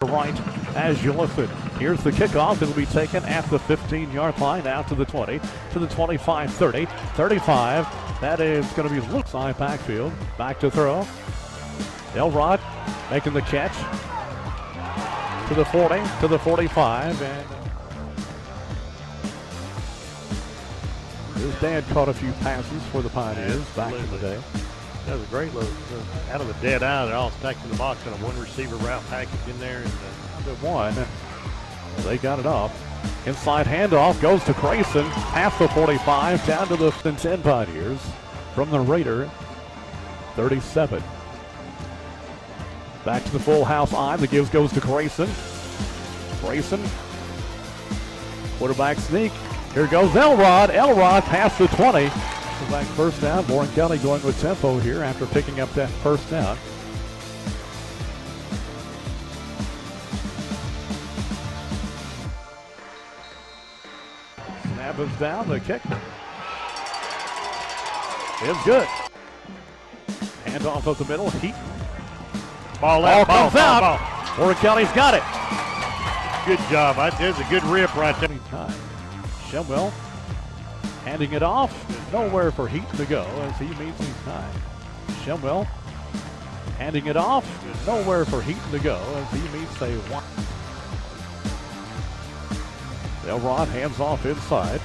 right as you listen. Here's the kickoff. It'll be taken at the 15-yard line, out to the 20, to the 25, 30, 35. That is going to be Luke's side backfield. Back to throw. Elrod making the catch to the 40, to the 45, and his dad caught a few passes for the Pioneers back in the day. That was a great look. Out of the dead eye, they're all stacked in the box and a one receiver route package in there. And one, they got it off. Inside handoff goes to Grayson, past the 45, down to the 10 Pioneers from the Raider 37. Back to the full house eye. The gives goes to Grayson. Grayson, quarterback sneak. Here goes Elrod. Elrod past the 20. Back first down. Warren County going with tempo here after picking up that first down. Snap is down. The kick is good. Hand off up the middle. Heat. Ball comes out. Warren County's got it. Good job. There's a good rip right there. Shemwell handing it off. There's nowhere for Heat to go as he meets his time. Shemwell handing it off. There's nowhere for Heat to go as he meets a one. Elrod hands off inside.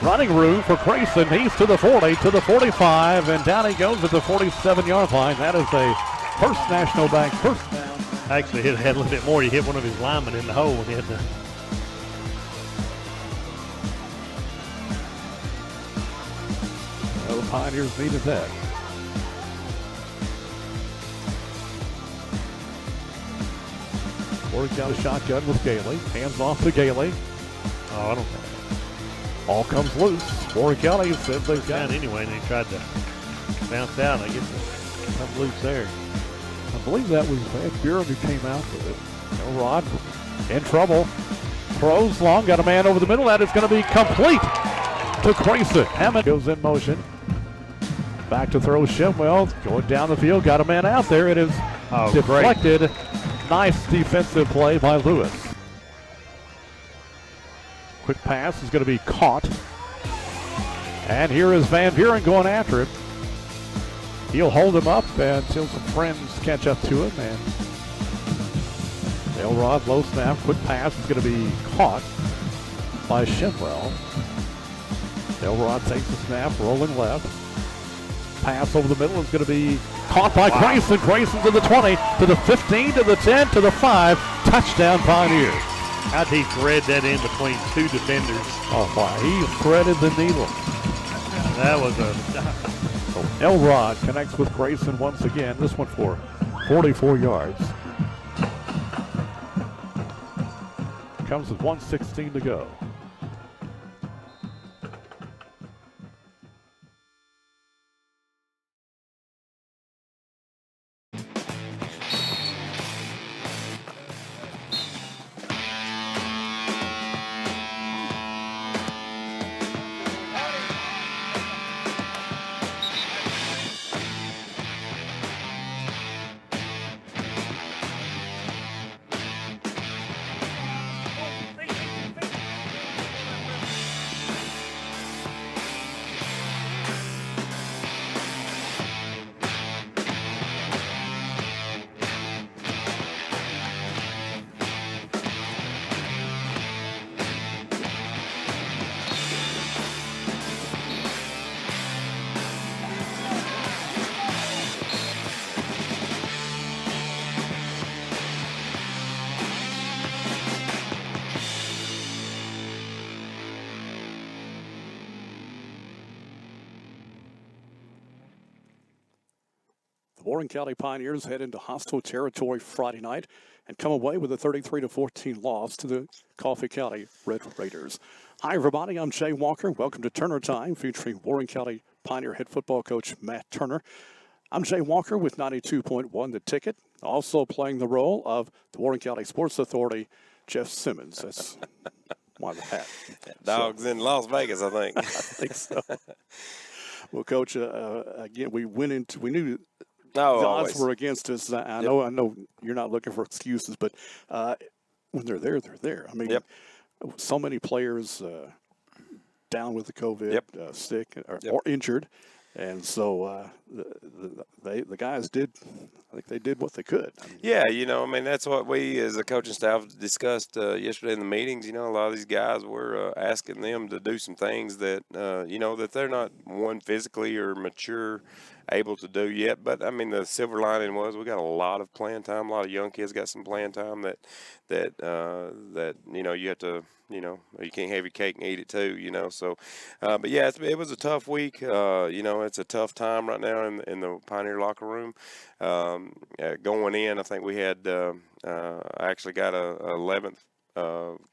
Running room for Grayson. He's to the 40, to the 45, and down he goes at the 47-yard line. That is a First National Bank first down. Actually, it had a little bit more. He hit one of his linemen in the hole and he had to. Well, the Pioneers needed that. Warren got a shotgun with Gailey. Hands off to Gailey. Oh, I don't. Ball comes loose. Warren County says they've got it anyway, and they tried to bounce out. I guess it come loose there. I believe that was Ed Buren who came out with it. Elrod in trouble. Throws long, got a man over the middle. That is going to be complete to Grayson. Hammond goes in motion. Back to throw Shemwell. Going down the field, got a man out there. It is deflected. Great. Nice defensive play by Lewis. Quick pass is going to be caught. And here is Van Buren going after it. He'll hold him up until some friends catch up to him. And Elrod, low snap, quick pass is going to be caught by Shemwell. Elrod takes the snap, rolling left. Pass over the middle is going to be caught by Grayson. Grayson to the 20, to the 15, to the 10, to the 5. Touchdown Pioneers. How'd he thread that in between two defenders? Oh, wow. He threaded the needle. That was a... Elrod connects with Grayson once again. This one for 44 yards. Comes with 1:16 to go. The Warren County Pioneers head into hostile territory Friday night and come away with a 33-14 loss to the Coffee County Red Raiders. Hi, everybody. I'm Jay Walker. Welcome to Turner Time, featuring Warren County Pioneer head football coach Matt Turner. I'm Jay Walker with 92.1 The Ticket, also playing the role of the Warren County Sports Authority, Jeff Simmons. That's why the hat. Dogs in Las Vegas, I think. I think so. Well, Coach, again, we knew No, the odds always. were against us. I know you're not looking for excuses, but when they're there, they're there. I mean, Yep. so many players down with the COVID, Yep. sick Yep. or injured, and so the guys did. I think they did what they could. I mean, Yeah, I mean, that's what we as a coaching staff discussed yesterday in the meetings. A lot of these guys were asking them to do some things that, that they're not, one, physically or mature able to do yet. But, I mean, the silver lining was we got a lot of playing time. A lot of young kids got some playing time that you have to, you can't have your cake and eat it too, So, but, yeah, it was a tough week. It's a tough time right now in the Pioneer locker room. Going in, I think we had I actually got a 11th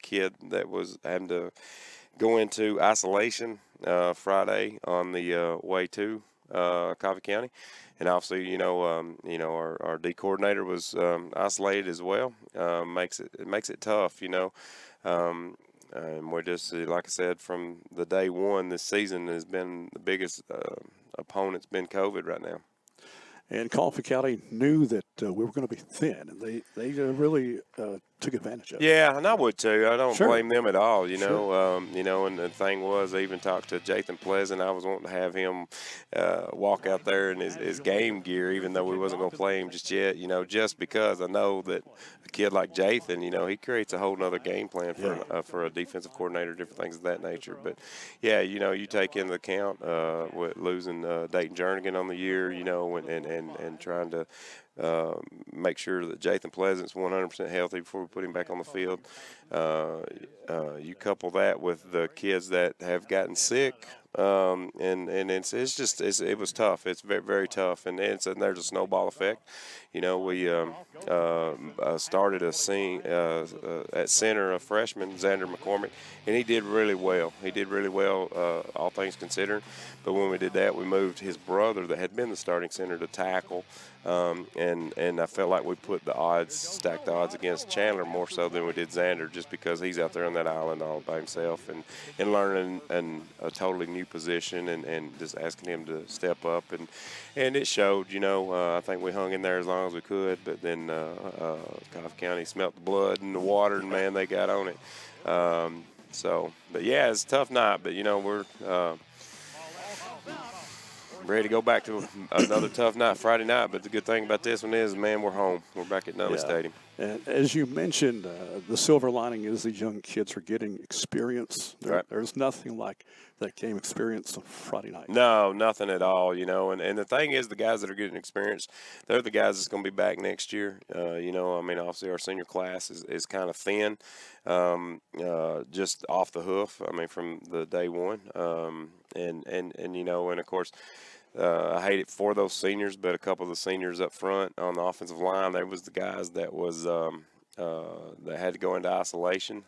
kid that was having to go into isolation Friday on the way to Coffee County, and obviously, our D coordinator was isolated as well. It makes it tough, and we're just, like I said, from the day one this season has been the biggest opponent's been COVID right now. And Coffee County knew that we were going to be thin, and they really took advantage of it. Yeah, and I would too. I don't Sure. blame them at all. Sure. And the thing was, I even talked to Jathan Pleasant. I was wanting to have him walk out there in his game gear, even though we wasn't going to play him just yet. Just because I know that a kid like Jathan, he creates a whole nother game plan for a defensive coordinator, different things of that nature. But yeah, you take into account with losing Dayton Jernigan on the year, and trying to make sure that Jathan Pleasant's 100% healthy before we put him back on the field. You couple that with the kids that have gotten sick, and it was tough. It's very, very tough, and there's a snowball effect. We started a scene at center, a freshman, Xander McCormick, and he did really well. All things considered. But when we did that, we moved his brother that had been the starting center to tackle. And I felt like we put stacked the odds against Chandler more so than we did Xander, just because he's out there on that island all by himself and learning a totally new position and just asking him to step up. And it showed, I think we hung in there as long as we could, but then Coffee County smelt the blood and the water, and, man, they got on it. But, yeah, it's a tough night, but, we're ready to go back to another tough night Friday night. But the good thing about this one is, man, we're home. We're back at Nunley Stadium. And as you mentioned, the silver lining is these young kids are getting experience. Right. There's nothing like that game experience on Friday night. No, nothing at all, And the thing is, the guys that are getting experience, they're the guys that's going to be back next year. Obviously our senior class is kind of thin, just off the hoof. I mean, from the day one. And of course, I hate it for those seniors, but a couple of the seniors up front on the offensive line, there was the guys that was that had to go into isolation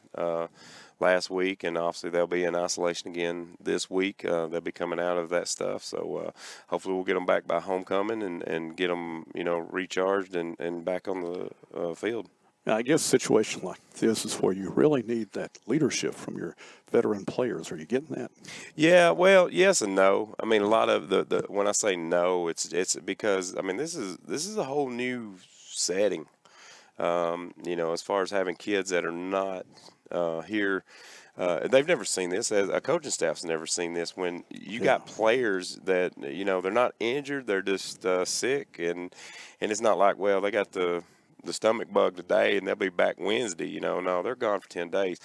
last week, and obviously they'll be in isolation again this week. They'll be coming out of that stuff, so hopefully we'll get them back by homecoming and get them, recharged and back on the field. Now, I guess a situation like this is where you really need that leadership from your veteran players. Are you getting that? Yeah, well, yes and no. I mean, a lot of the when I say no, it's because, I mean, this is a whole new setting. As far as having kids that are not here, they've never seen this. As a coaching staff's never seen this. When you got players that they're not injured, they're just sick, and it's not like, well, they got the stomach bug today and they'll be back Wednesday. No, they're gone for 10 days.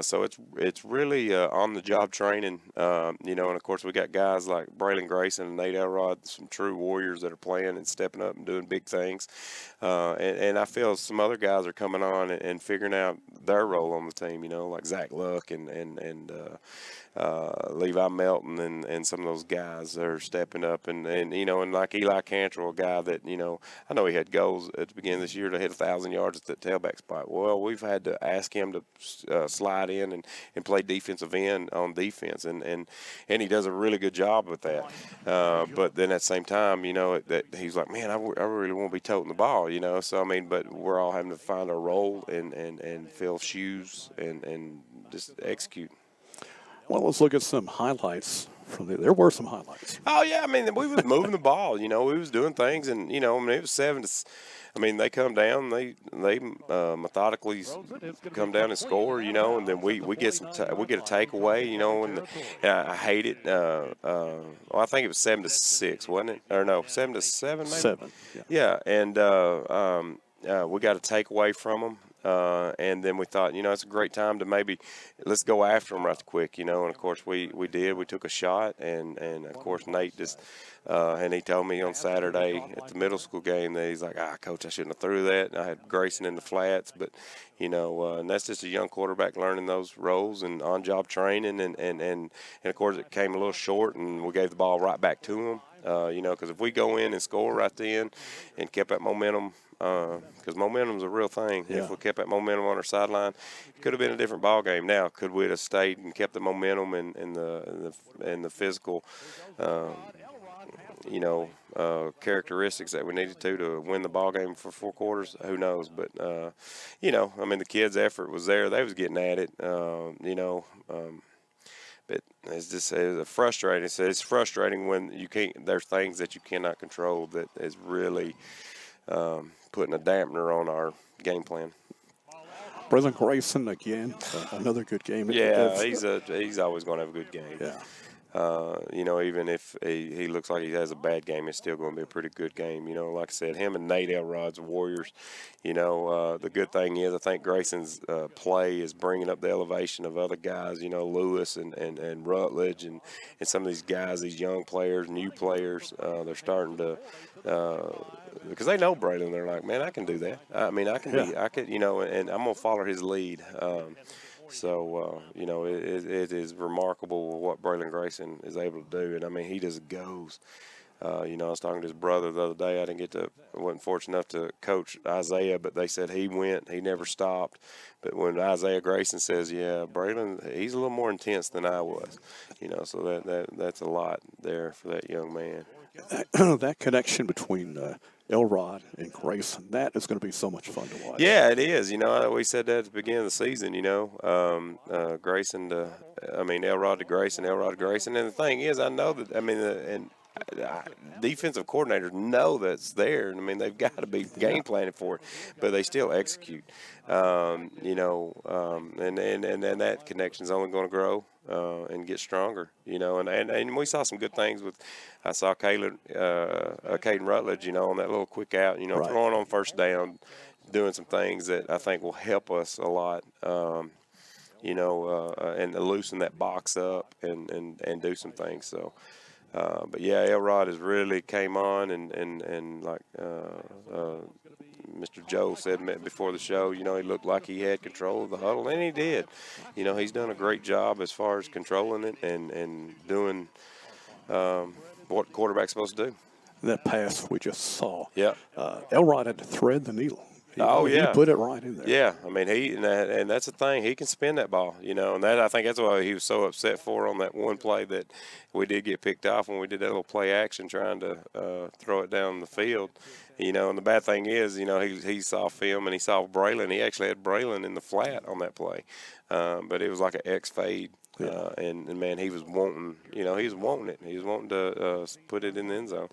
So it's really on the job training. And of course we got guys like Braylon Grayson and Nate Elrod, some true warriors that are playing and stepping up and doing big things. And I feel some other guys are coming on and figuring out their role on the team, like Zach Luck and Levi Melton and some of those guys are stepping up and like Eli Cantrell, a guy that, I know he had goals at the beginning of this year to hit 1,000 yards at the tailback spot. Well, we've had to ask him to slide in and play defensive end on defense, and he does a really good job with that. But then at the same time, that he's like, man, I really want to be toting the ball, So, I mean, but we're all having to find our role and fill shoes and just execute. Well, let's look at some highlights from there were some highlights. Oh yeah, I mean we was moving the ball. You know, we was doing things, and you know, I mean it was 7 to. I mean they come down, they methodically come down and score. You know, and then we get we get a takeaway. You know, and I hate it. Well, I think it was 7 to 6, wasn't it? Or no, 7 to 7 maybe. 7. Yeah. Yeah, and we got a takeaway from them. And then we thought, you know, it's a great time to maybe let's go after them right quick, you know. And of course we did. We took a shot, and of course Nate just and he told me on Saturday at the middle school game that he's like, Coach, I shouldn't have threw that. And I had Grayson in the flats, but you know, and that's just a young quarterback learning those roles and on-job training, and of course it came a little short, and we gave the ball right back to him. You know, because if we go in and score right then and kept that momentum. Because momentum's a real thing. Yeah. If we kept that momentum on our sideline, it could have been a different ball game. Now, could we have stayed and kept the momentum and the physical, you know, characteristics that we needed to win the ball game for 4 quarters? Who knows? But you know, I mean, the kids' effort was there. They was getting at it. You know. But it's just frustrating. It's frustrating when you can't. There's things that you cannot control that is really putting a dampener on our game plan. Braylon Grayson again, another good game. Yeah, he's always going to have a good game. Yeah. You know, even if he looks like he has a bad game, it's still going to be a pretty good game. You know, like I said, him and Nate Elrod's Warriors. You know, the good thing is I think Grayson's play is bringing up the elevation of other guys. You know, Lewis and Rutledge and some of these guys, these young players, new players. They're starting to because they know Braylon. They're like, man, I can do that. I mean, I could, you know, and I'm gonna follow his lead. So, you know, it is remarkable what Braylon Grayson is able to do. And, I mean, he just goes. You know, I was talking to his brother the other day. I wasn't fortunate enough to coach Isaiah, but they said he never stopped. But when Isaiah Grayson says, yeah, Braylon, he's a little more intense than I was. You know, so that's a lot there for that young man. That connection between Elrod and Grayson, that is going to be so much fun to watch. Yeah, it is. You know, we said that at the beginning of the season, you know, Grayson to, I mean, Elrod to Grayson. And the thing is, I know that, I mean, defensive coordinators know that's there. I mean, they've got to be game planning for it, but they still execute. You know, and that connection is only going to grow and get stronger. You know, and we saw some good things with. I saw Caden Rutledge, you know, on that little quick out, you know, Right. throwing on first down, doing some things that I think will help us a lot. You know, and loosen that box up and do some things. So. But yeah, Elrod has really came on and like Mr. Joe said before the show, you know, he looked like he had control of the huddle, and he did. You know, he's done a great job as far as controlling it and doing what quarterback's supposed to do. That pass we just saw. Yeah. Elrod had to thread the needle. He put it right in there. Yeah, I mean and that's the thing. He can spin that ball, you know, and I think that's why he was so upset for on that one play that we did get picked off when we did that little play action trying to throw it down the field, you know. And the bad thing is, you know, he saw film and he saw Braylon. He actually had Braylon in the flat on that play, but it was like an X fade. Yeah. And man, he was wanting, you know, he was wanting it. He was wanting to put it in the end zone.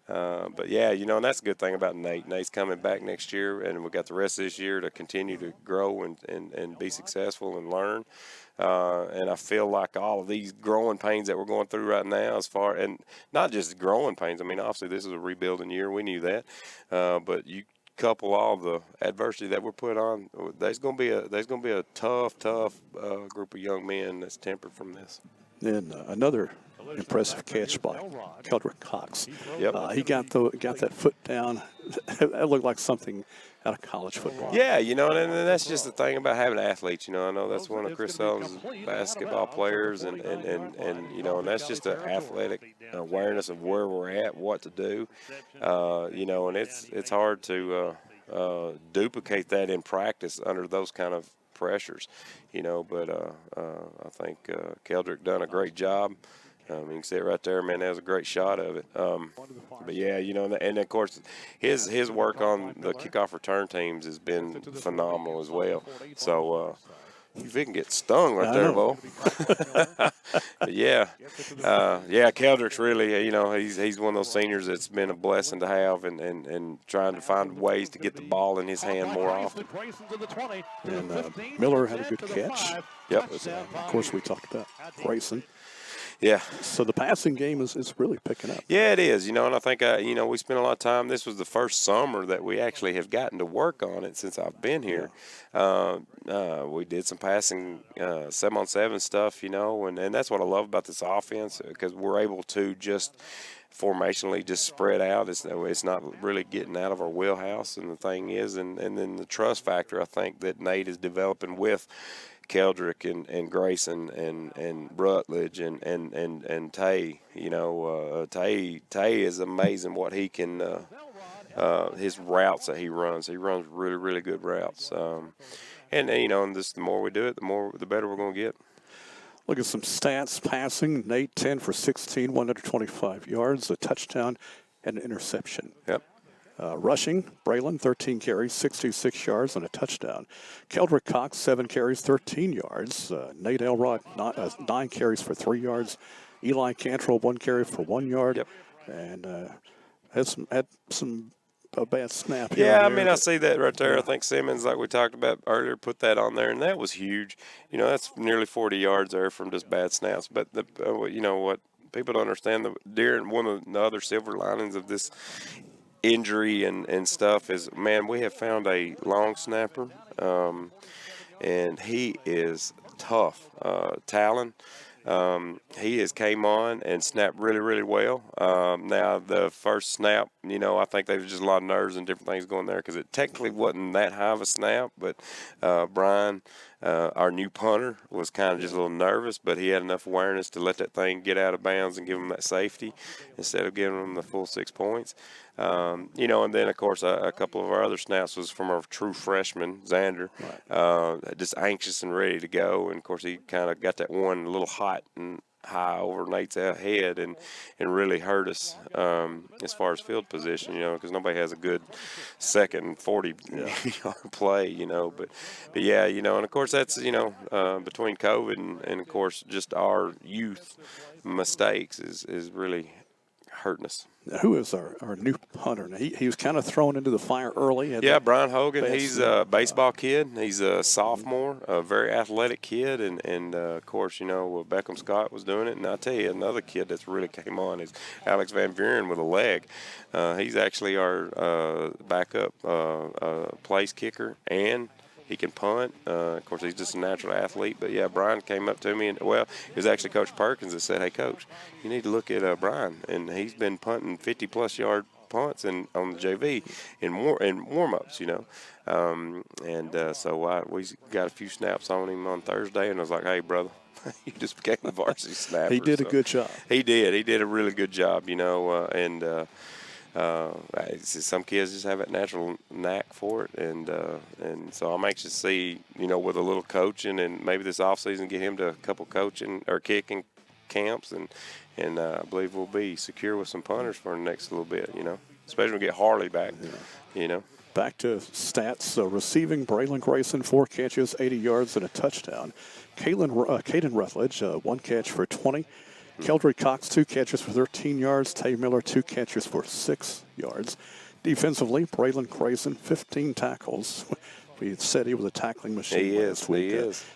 But yeah, you know, and that's a good thing about Nate. Nate's coming back next year, and we got the rest of this year to continue to grow and be successful and learn. And I feel like all of these growing pains that we're going through right now, and not just growing pains. I mean, obviously this is a rebuilding year. We knew that, but you couple all the adversity that we're put on, there's going to be a tough group of young men that's tempered from this. And another impressive catch by Keldrick Cox. Yep. He got that foot down. That looked like something out of college football. Yeah, you know, and that's just the thing about having athletes. You know, I know that's one of Chris Sullivan's basketball players, and you know, and that's just an athletic awareness of where we're at, what to do. You know, and it's hard to duplicate that in practice under those kind of pressures. You know, but I think Keldrick done a great job. You can see it right there, man. That was a great shot of it. But yeah, you know, and of course, his work on the kickoff return teams has been phenomenal as well. So You can get stung right I there, know. Bo. But yeah, Keldrick's really, he's one of those seniors that's been a blessing to have, and trying to find ways to get the ball in his hand more often. And Miller had a good catch. Yep. Of course, we talked about Grayson. Yeah. So the passing game is really picking up. Yeah, it is, and I think, we spent a lot of time. This was the first summer that we actually have gotten to work on it since I've been here. We did some passing 7-on-7 stuff, and that's what I love about this offense, because we're able to just formationally just spread out. It's not really getting out of our wheelhouse, and the thing is, and then the trust factor, I think, that Nate is developing with Keldrick and Grayson and Rutledge and Tay. Tay is amazing what he can, his routes that he runs. He runs really, really good routes. And this, the more we do it, the better we're going to get. Look at some stats passing. Nate 10 for 16, 125 yards, a touchdown, and an interception. Yep. Rushing, Braylon, 13 carries, 66 yards, and a touchdown. Keldrick Cox, 7 carries, 13 yards. Nate Elrod, 9 carries for 3 yards. Eli Cantrell, 1 carry for 1 yard. Yep. And had some a bad snap. Yeah, I see that right there. Yeah. I think Simmons, like we talked about earlier, put that on there, and that was huge. That's nearly 40 yards there from just bad snaps. But, what people don't understand, during one of the other silver linings of this injury and stuff is, man, we have found a long snapper, and he is tough. Talon, he has came on and snapped really, really well. Now, the first snap, I think there was just a lot of nerves and different things going there, because it technically wasn't that high of a snap, but Brian, our new punter, was kind of just a little nervous, but he had enough awareness to let that thing get out of bounds and give him that safety instead of giving him the full 6 points. And then, of course, a couple of our other snaps was from our true freshman, Xander, just anxious and ready to go. And, of course, he kind of got that one a little hot and high over Nate's head and really hurt us as far as field position, because nobody has a good second and 40-yard play, But yeah, and, of course, that's, between COVID and, of course, just our youth mistakes is really hurting us. Now, who is our new punter? Now, he was kind of thrown into the fire early. Yeah, Brian Hogan. He's a baseball kid. He's a sophomore, a very athletic kid. And of course, Beckham Scott was doing it. And I'll tell you, another kid that's really came on is Alex Van Buren with a leg. He's actually our backup place kicker, and he can punt. Of course, he's just a natural athlete. But, yeah, Brian came up to me. And, well, it was actually Coach Perkins that said, hey, Coach, you need to look at Brian. And he's been punting 50-plus yard punts on the JV in warm-ups, So we got a few snaps on him on Thursday, and I was like, hey, brother, you just became the varsity snapper. He did a good job. He did. He did a really good job, some kids just have that natural knack for it, and so I'm anxious to see, with a little coaching and maybe this offseason get him to a couple coaching or kicking camps, and I believe we'll be secure with some punters for the next little bit, especially when we get Harley back, Back to stats. Receiving, Braylon Grayson, 4 catches, 80 yards, and a touchdown. Caden Rutledge, 1 catch for 20. Keldrick Cox, 2 catches for 13 yards. Tay Miller, 2 catches for 6 yards. Defensively, Braylon Grayson, 15 tackles. We had said he was a tackling machine. He is.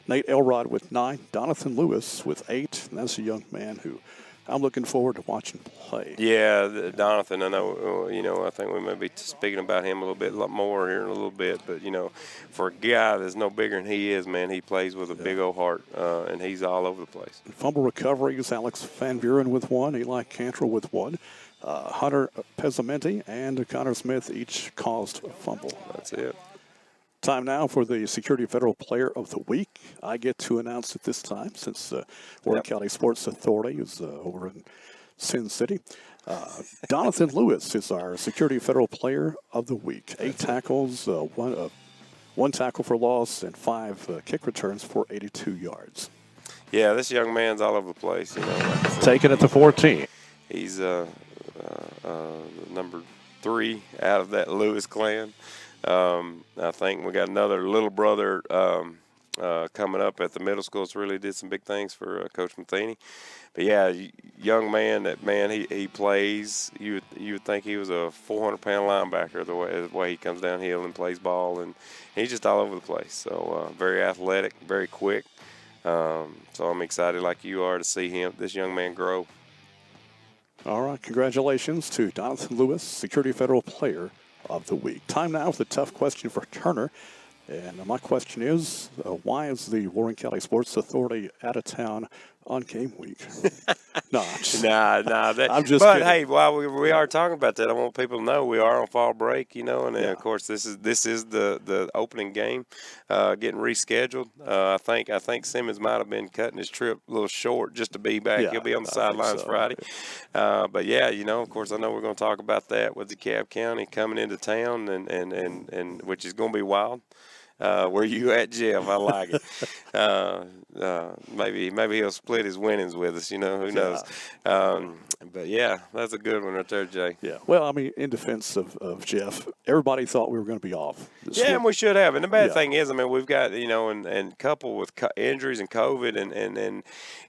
Nate Elrod with 9. Donathan Lewis with 8. And that's a young man who I'm looking forward to watching play. Yeah, Donathan, I know, I think we may be speaking about him a lot more here in a little bit. But, for a guy that's no bigger than he is, man, he plays with a big old heart, and he's all over the place. Fumble recoveries, Alex Van Buren with 1, Eli Cantrell with 1. Hunter Pezzamenti and Connor Smith each caused a fumble. That's it. Time now for the Security Federal Player of the Week. I get to announce it this time since Warren County Sports Authority is over in Sin City. Donathan Lewis is our Security Federal Player of the Week. 8 tackles, one tackle for loss, and 5 kick returns for 82 yards. Yeah, this young man's all over the place. Taken at the 14. He's number 3 out of that Lewis clan. I think we got another little brother, coming up at the middle school. It's really did some big things for Coach Matheny. But yeah, young man, he plays. You would think he was a 400-pound linebacker the way he comes downhill and plays ball, and he's just all over the place. So very athletic, very quick. So I'm excited, like you are, to see this young man grow. All right, congratulations to Donathan Lewis, Security Federal Player of the Week. Time now for the tough question for Turner. And my question is, why is the Warren County Sports Authority out of town on game week? No, Nah. I'm just but kidding. hey, while we are talking about that, I want people to know we are on fall break, and of course this is the opening game, getting rescheduled. I think Simmons might have been cutting his trip a little short just to be back. He'll be on the sidelines Friday. But yeah, of course I know we're going to talk about that with DeKalb County coming into town, and which is going to be wild. Where you at, Jeff? I like it. Maybe he'll split his winnings with us. Who knows? But yeah, that's a good one right there, Jay. Yeah. Well, I mean, in defense of Jeff, everybody thought we were going to be off. Yeah, and we should have. And the bad thing is, I mean, we've got and coupled with injuries and COVID,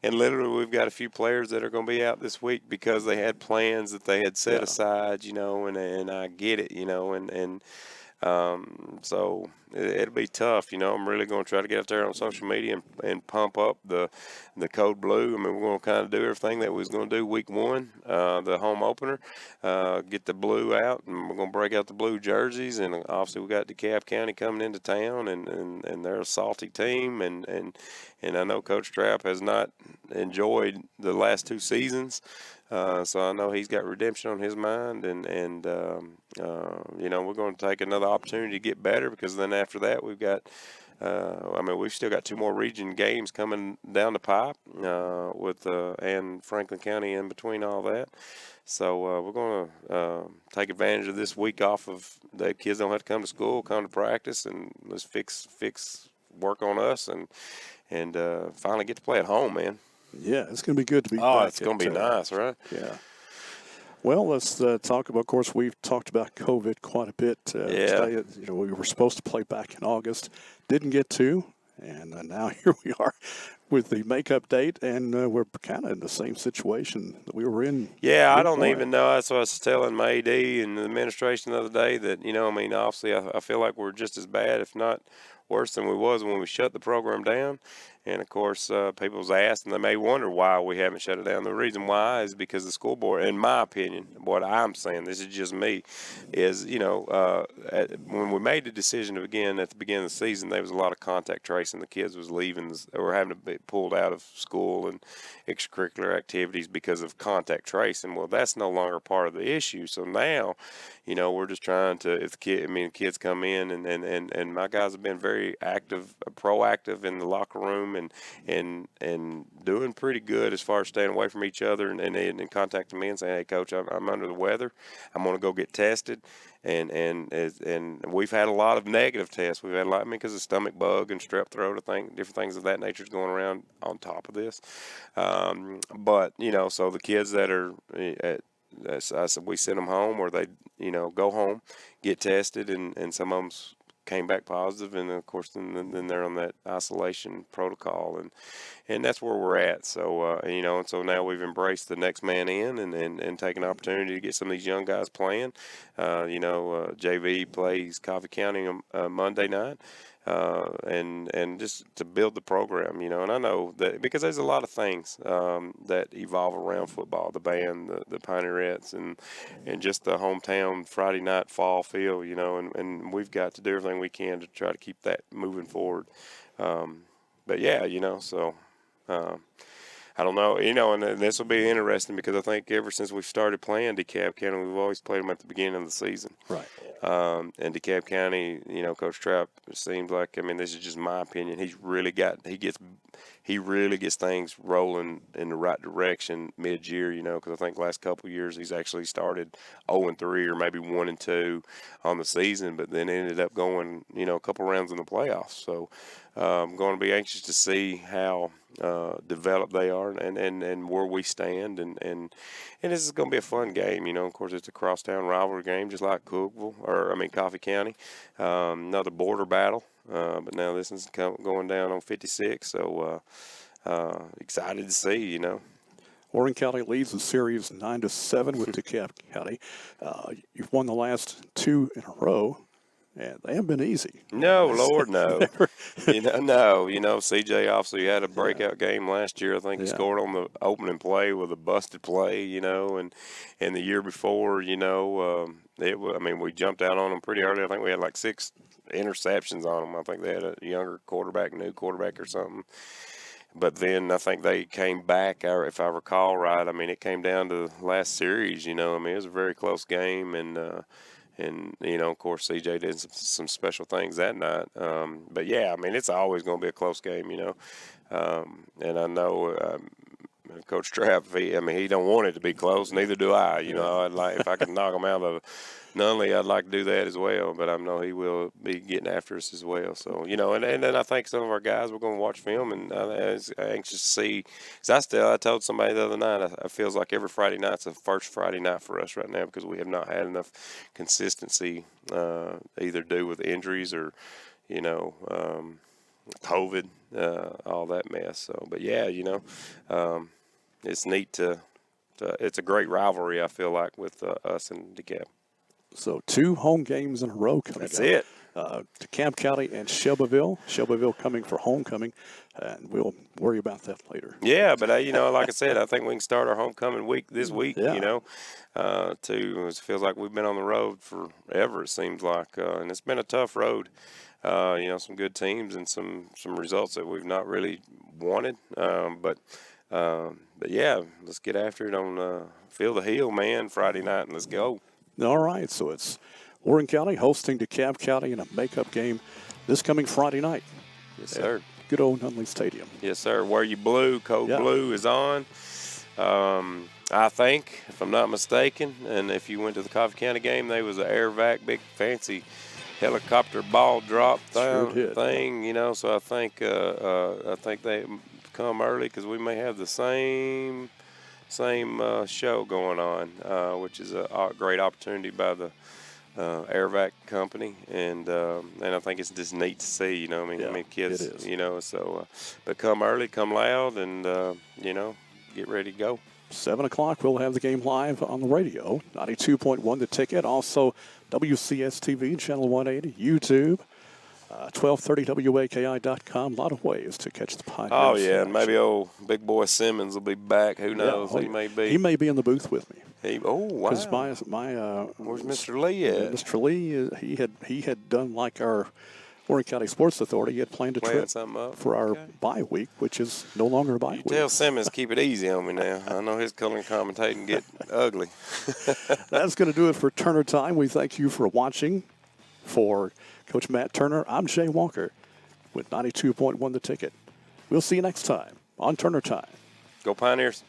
and literally we've got a few players that are going to be out this week because they had plans that they had set aside. And I get it. So it'll be tough. I'm really going to try to get out there on social media and pump up the Code Blue. I mean, we're going to kind of do everything that we was going to do week one, the home opener, get the blue out, and we're going to break out the blue jerseys. And obviously we got DeKalb County coming into town, and they're a salty team. And I know Coach Trapp has not enjoyed the last two seasons. So I know he's got redemption on his mind, and we're going to take another opportunity to get better, because then after that we've got, we've still got two more region games coming down the pipe with and Franklin County in between all that. So we're going to take advantage of this week off of the kids don't have to come to school, come to practice, and let's fix work on us and finally get to play at home, man. Yeah, it's going to be good to be back. Oh, it's going to be nice, right? Yeah. Well, let's talk about, of course, we've talked about COVID quite a bit. Today, we were supposed to play back in August, didn't get to, and now here we are with the makeup date, and we're kind of in the same situation that we were in. Yeah, I don't even know. That's what I was telling my AD and the administration the other day, that, obviously I feel like we're just as bad, if not worse than we was when we shut the program down. And, of course, people's asked, and they may wonder why we haven't shut it down. The reason why is because the school board, in my opinion, what I'm saying, this is just me, is, when we made the decision to begin at the beginning of the season, there was a lot of contact tracing. The kids was leaving or having to be pulled out of school and extracurricular activities because of contact tracing. Well, that's no longer part of the issue. So now, we're just trying to, kids come in, and my guys have been very active, proactive in the locker room, and doing pretty good as far as staying away from each other and contacting me and saying, hey, Coach, I'm under the weather. I'm going to go get tested. And we've had a lot of negative tests. We've had a lot, because of stomach bug and strep throat, I think, different things of that nature is going around on top of this. But, so the kids that are I said we send them home, or they, go home, get tested, and some of them came back positive, and of course then they're on that isolation protocol, and that's where we're at. So and so now we've embraced the next man in, and taken an opportunity to get some of these young guys playing. JV plays Coffee County on Monday night. And just to build the program, and I know that because there's a lot of things that evolve around football, the band, the Pioneerettes, and just the hometown Friday night fall feel, and we've got to do everything we can to try to keep that moving forward. But yeah, so I don't know, and this will be interesting, because I think ever since we started playing DeKalb County, we've always played them at the beginning of the season. Right. And DeKalb County, Coach Trapp, it seems like, this is just my opinion, he really gets things rolling in the right direction mid-year, because I think last couple of years he's actually started 0-3 or maybe 1-2 on the season, but then ended up going, a couple rounds in the playoffs. So I'm going to be anxious to see how developed they are, and where we stand, and this is going to be a fun game. Of course, it's a crosstown rivalry game, just like Cookeville, Coffee County, another border battle. but now this is going down on 56. So excited to see, you know. Warren County leads the series 9-7 with DeKalb County. You've won the last 2 in a row, and they haven't been easy. No, Lord, no. No. CJ obviously had a breakout game last year. I think he scored on the opening play with a busted play, and the year before, we jumped out on them pretty early. I think we had like 6 interceptions on them. I think they had a younger quarterback, new quarterback or something. But then I think they came back, if I recall right. I mean, it came down to the last series, it was a very close game. And of course, CJ did some special things that night. But, yeah, I mean, it's always going to be a close game, and I know Coach Trapp, he don't want it to be close. Neither do I. I'd like, if I could knock him out of Nunley, I'd like to do that as well. But I know he will be getting after us as well. So, and then I think some of our guys were going to watch film, and I was anxious to see. Because I told somebody the other night, I feels like every Friday night's the first Friday night for us right now because we have not had enough consistency, either due with injuries or, COVID, all that mess. So, but yeah, it's neat it's a great rivalry, I feel like, with us and DeKalb. So 2 home games in a row coming up. That's it. DeKalb County and Shelbyville. Shelbyville coming for homecoming, and we'll worry about that later. Yeah, but like I said, I think we can start our homecoming week this week. Yeah. It feels like we've been on the road forever. It seems like, and it's been a tough road. Some good teams and some results that we've not really wanted. But yeah, let's get after it on Feel the Heel, man, Friday night, and let's go. All right, so it's Warren County hosting DeKalb County in a makeup game this coming Friday night. Yes, sir. Good old Nunley Stadium. Yes, sir. Wear your blue, code blue is on. I think, if I'm not mistaken, and if you went to the Coffee County game, there was an air vac, big fancy helicopter ball drop thing, So I think they come early because we may have the same show going on, which is a great opportunity by the Airvac company, and I think it's just neat to see. Kids, it is. So but come early, come loud, and get ready to go. 7 o'clock, we'll have the game live on the radio. 92.1 The Ticket. Also, WCS-TV, Channel 180, YouTube, 1230WAKI.com. A lot of ways to catch the Pioneers. Oh, yeah, and maybe old big boy Simmons will be back. Who knows? He may be. He may be in the booth with me. Wow. Because my where's Mr. Lee at? Mr. Lee, he had done like our Warren County Sports Authority. He had planned a trip for our bye week, which is no longer a bye week. Tell Simmons keep it easy on me now. I know his color and commentating get ugly. That's going to do it for Turner Time. We thank you for watching. For Coach Matt Turner, I'm Jay Walker with 92.1 The Ticket. We'll see you next time on Turner Time. Go Pioneers.